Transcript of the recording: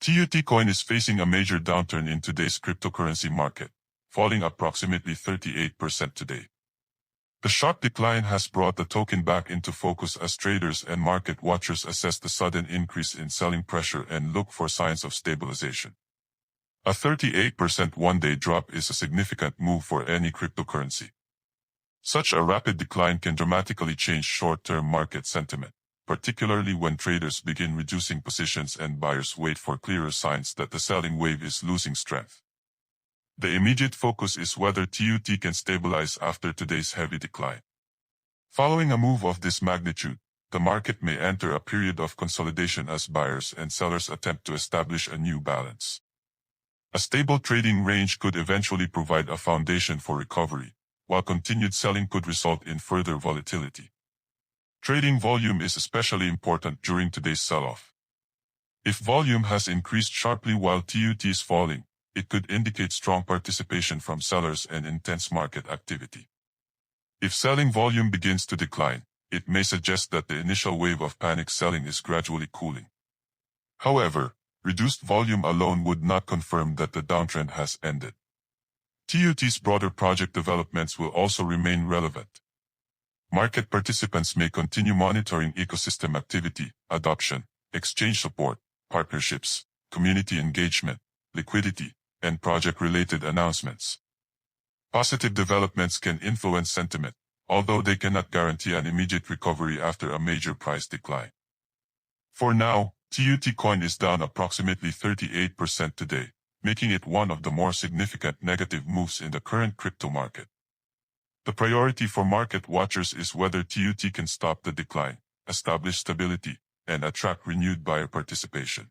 TUT coin is facing a major downturn in today's cryptocurrency market, falling approximately 38% today. The sharp decline has brought the token back into focus as traders and market watchers assess the sudden increase in selling pressure and look for signs of stabilization. A 38% one-day drop is a significant move for any cryptocurrency. Such a rapid decline can dramatically change short-term market sentiment, particularly when traders begin reducing positions and buyers wait for clearer signs that the selling wave is losing strength. The immediate focus is whether TUT can stabilize after today's heavy decline. Following a move of this magnitude, the market may enter a period of consolidation as buyers and sellers attempt to establish a new balance. A stable trading range could eventually provide a foundation for recovery, while continued selling could result in further volatility. Trading volume is especially important during today's sell-off. If volume has increased sharply while TUT is falling, it could indicate strong participation from sellers and intense market activity. If selling volume begins to decline, it may suggest that the initial wave of panic selling is gradually cooling. However, reduced volume alone would not confirm that the downtrend has ended. TUT's broader project developments will also remain relevant. Market participants may continue monitoring ecosystem activity, adoption, exchange support, partnerships, community engagement, liquidity, and project-related announcements. Positive developments can influence sentiment, although they cannot guarantee an immediate recovery after a major price decline. For now, TUT coin is down approximately 38% today, making it one of the more significant negative moves in the current crypto market. The priority for market watchers is whether TUT can stop the decline, establish stability, and attract renewed buyer participation.